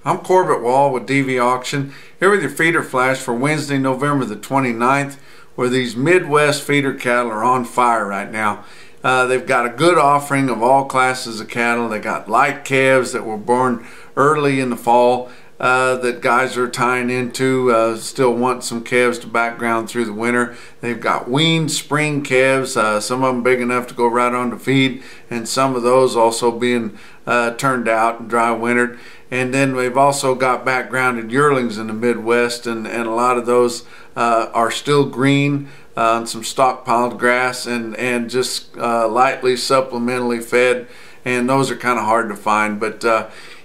I'm Corbett Wall with DV Auction, here with your feeder flash for Wednesday, November the 29th, where these Midwest feeder cattle are on fire right now. They've got a good offering of all classes of cattle. They got light calves that were born early in the fall that guys are tying into, still want some calves to background through the winter. They've got weaned spring calves, some of them big enough to go right on to feed, and some of those also being turned out and dry wintered. And then we've also got backgrounded yearlings in the Midwest, and a lot of those are still green on some stockpiled grass and just lightly supplementally fed, and those are kind of hard to find. But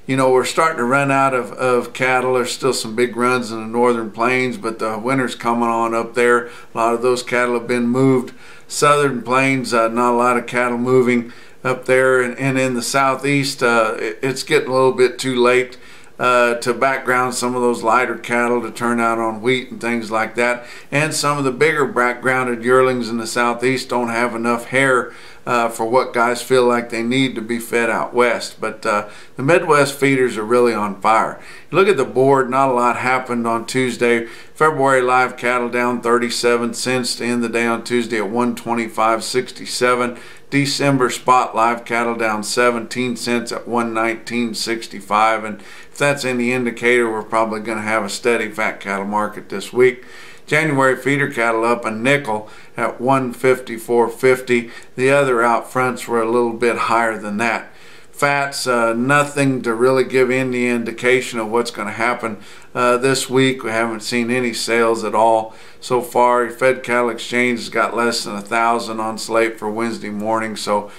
you know, we're starting to run out of cattle. There's still some big runs in the northern plains, but the winter's coming on up there. A lot of those cattle have been moved. Southern plains, not a lot of cattle moving up there, and in the southeast, it's getting a little bit too late to background some of those lighter cattle to turn out on wheat and things like that. And some of the bigger backgrounded yearlings in the southeast don't have enough hair for what guys feel like they need to be fed out west. But the Midwest feeders are really on fire. You look at the board, not a lot happened on Tuesday. February live cattle down 37 cents to end the day on Tuesday at 125.67. December spot live cattle down 17 cents at 119.65, and if that's any indicator, we're probably going to have a steady fat cattle market this week. January feeder cattle up a nickel at 154.50. The other out fronts were a little bit higher than that. Fats, nothing to really give any indication of what's going to happen this week. We haven't seen any sales at all so far. Your Fed Cattle Exchange has got less than 1,000 on slate for Wednesday morning, so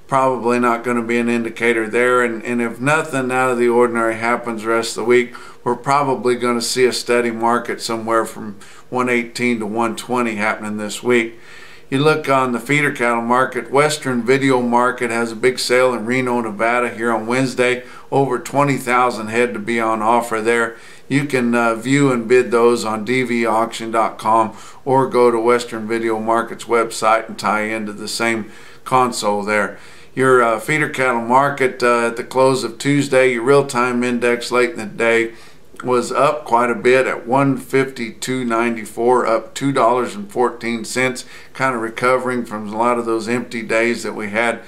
probably not going to be an indicator there. And if nothing out of the ordinary happens the rest of the week, we're probably going to see a steady market somewhere from 118 to 120 happening this week. You look on the feeder cattle market, Western Video Market has a big sale in Reno, Nevada here on Wednesday. Over 20,000 head to be on offer there. You can view and bid those on dvauction.com or go to Western Video Market's website and tie into the same console there. Your feeder cattle market at the close of Tuesday, your real-time index late in the day was up quite a bit at 152.94, up $2.14, kind of recovering from a lot of those empty days that we had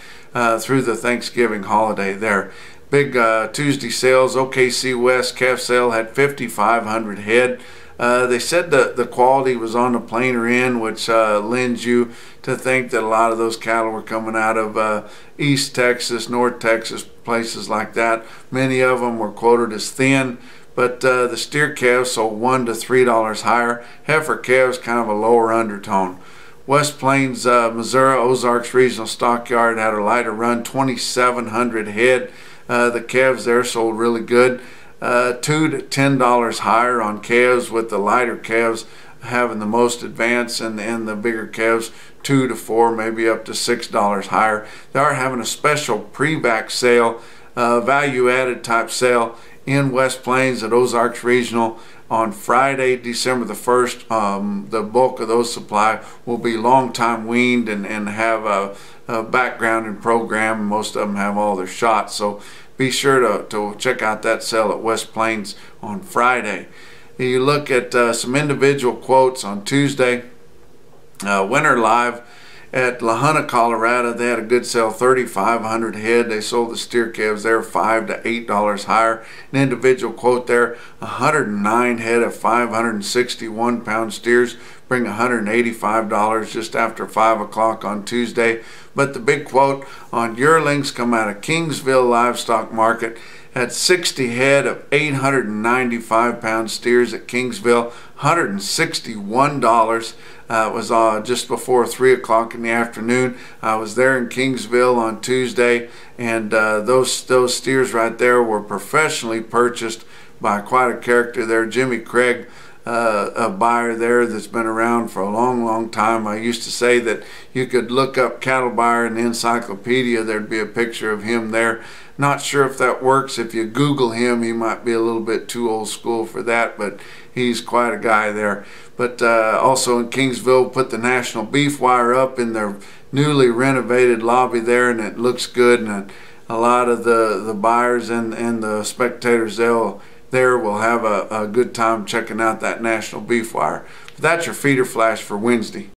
through the Thanksgiving holiday there. Big Tuesday sales, OKC West calf sale had 5,500 head. They said that the quality was on the plainer end, which lends you to think that a lot of those cattle were coming out of East Texas, North Texas, places like that. Many of them were quoted as thin. But the steer calves sold $1 to $3 higher. Heifer calves kind of a lower undertone. West Plains, Missouri, Ozarks Regional Stockyard had a lighter run, 2,700 head. The calves there sold really good. $2 to $10 higher on calves, with the lighter calves having the most advance, and the bigger calves $2 to $4, maybe up to $6 higher. They are having a special pre-back sale, value-added type sale in West Plains at Ozarks Regional on Friday, December the 1st. The bulk of those supply will be long time weaned and have a background and program. Most of them have all their shots, so be sure to check out that sale at West Plains on Friday. You look at some individual quotes on Tuesday. Winter live at La Junta, Colorado, they had a good sale, 3,500 head. They sold the steer calves there $5 to $8 higher. An individual quote there, 109 head of 561 pound steers, bring $185 just after 5 o'clock on Tuesday. But the big quote on yearlings come out of Kingsville Livestock Market. Had 60 head of 895 pound steers at Kingsville, $161. It was just before 3 o'clock in the afternoon. I was there in Kingsville on Tuesday, and those steers right there were professionally purchased by quite a character there, Jimmy Craig, a buyer there that's been around for a long time. I used to say that you could look up cattle buyer in the encyclopedia, there'd be a picture of him there. Not sure if that works. If you Google him, he might be a little bit too old school for that, but he's quite a guy there. But also in Kingsville, put the National Beef Wire up in their newly renovated lobby there, and it looks good. And a lot of the buyers and the spectators, they'll there will have a good time checking out that National Beef Wire. But that's your feeder flash for Wednesday.